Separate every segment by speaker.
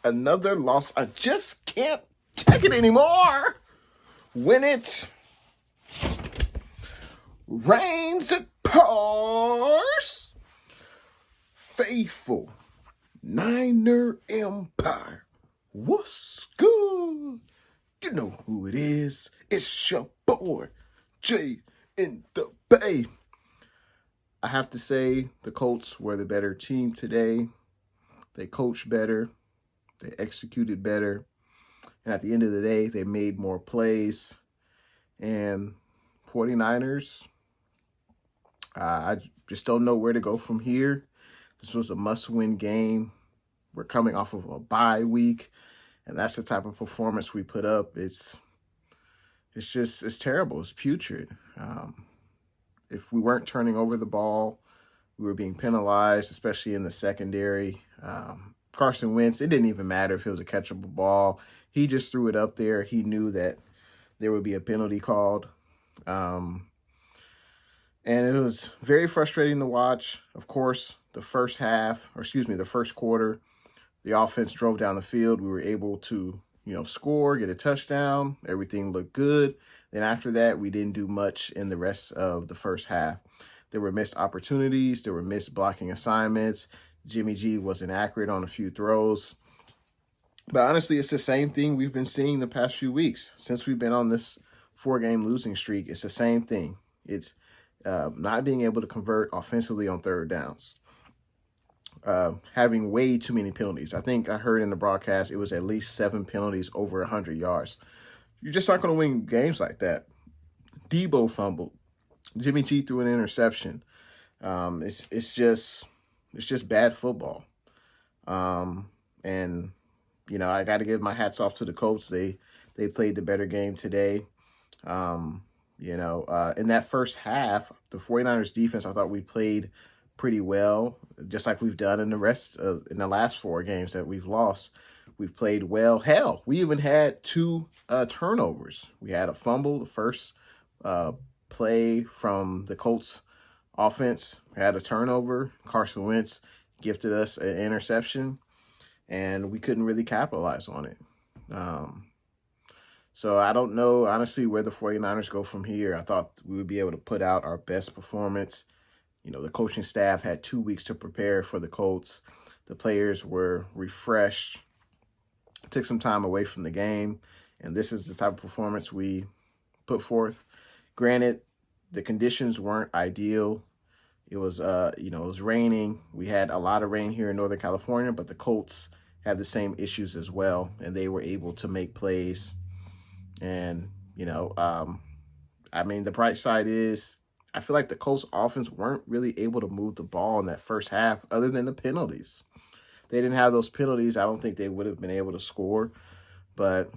Speaker 1: Another loss. I just can't take it anymore. When it rains, it pours. Faithful Niner Empire. What's good? You know who it is. It's your boy, Jay in the Bay. I have to say the Colts were the better team today. They coached better. They executed better. And at the end of the day, they made more plays. And 49ers, I just don't know where to go from here. This was a must-win game. We're coming off of a bye week. And that's the type of performance we put up. It's terrible. It's putrid. If we weren't turning over the ball, we were being penalized, especially in the secondary. Carson Wentz, it didn't even matter if it was a catchable ball. He just threw it up there. He knew that there would be a penalty called. And it was very frustrating to watch. Of course, the first quarter, the offense drove down the field. We were able to, score, get a touchdown. Everything looked good. Then after that, we didn't do much in the rest of the first half. There were missed opportunities. There were missed blocking assignments. Jimmy G was inaccurate on a few throws. But honestly, it's the same thing we've been seeing the past few weeks. Since we've been on this 4-game losing streak, it's the same thing. It's not being able to convert offensively on third downs. Having way too many penalties. I think I heard in the broadcast it was at least 7 penalties over 100 yards. You're just not going to win games like that. Debo fumbled. Jimmy G threw an interception. It's just bad football. And I got to give my hats off to the Colts. They played the better game today. In that first half, the 49ers defense, I thought we played pretty well, just like we've done in the last 4 games that we've lost. We've played well. Hell, we even had 2 turnovers. We had a fumble, the first play from the Colts offense. We had a turnover. Carson Wentz gifted us an interception, and we couldn't really capitalize on it. So I don't know, honestly, where the 49ers go from here. I thought we would be able to put out our best performance. The coaching staff had 2 weeks to prepare for the Colts. The players were refreshed, took some time away from the game, and this is the type of performance we put forth. Granted, the conditions weren't ideal. It was, it was raining. We had a lot of rain here in Northern California, but the Colts had the same issues as well, and they were able to make plays. And, the bright side is I feel like the Colts offense weren't really able to move the ball in that first half other than the penalties. If they didn't have those penalties, I don't think they would have been able to score. But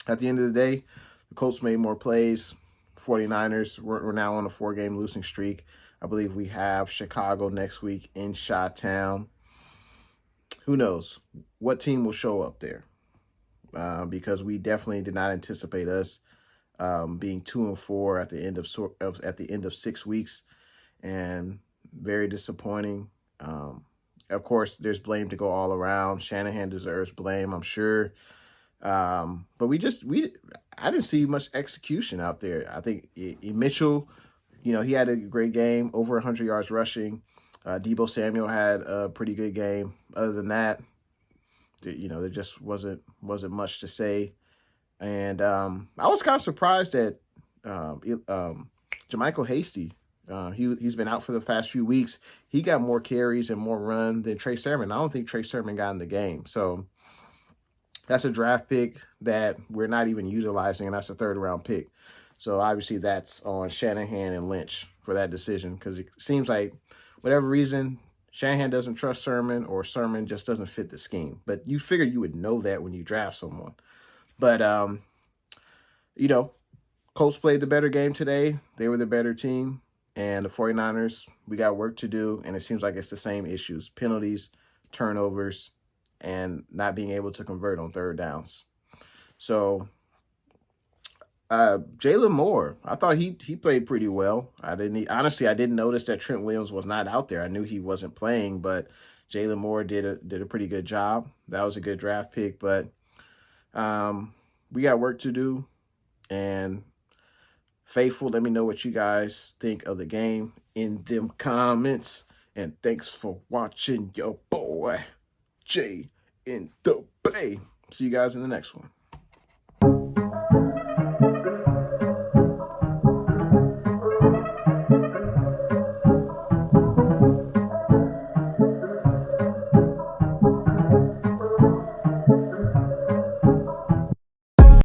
Speaker 1: at the end of the day, the Colts made more plays. 49ers, we're now on a 4-game losing streak. I believe we have Chicago next week in Chi-Town. Who knows what team will show up there? Because we definitely did not anticipate us being 2-4 at the end of 6 weeks, and very disappointing. Of course, there's blame to go all around. Shanahan deserves blame, I'm sure. But I didn't see much execution out there. I think Mitchell, he had a great game, over 100 yards rushing. Debo Samuel had a pretty good game. Other than that, there just wasn't much to say. And I was kind of surprised that Jermichael Hasty, he's been out for the past few weeks. He got more carries and more run than Trey Sermon. I don't think Trey Sermon got in the game. So that's a draft pick that we're not even utilizing, and that's a 3rd-round pick. So obviously that's on Shanahan and Lynch for that decision, because it seems like whatever reason, Shanahan doesn't trust Sermon, or Sermon just doesn't fit the scheme. But you figure you would know that when you draft someone. But, Colts played the better game today. They were the better team. And the 49ers, we got work to do. And it seems like it's the same issues: penalties, turnovers, and not being able to convert on third downs. So Jalen Moore, I thought he played pretty well. I didn't notice that Trent Williams was not out there. I knew he wasn't playing, but Jalen Moore did a pretty good job. That was a good draft pick, but we got work to do. And Faithful, let me know what you guys think of the game in them comments. And thanks for watching your boy Jay in the Bay. See you guys in the next one.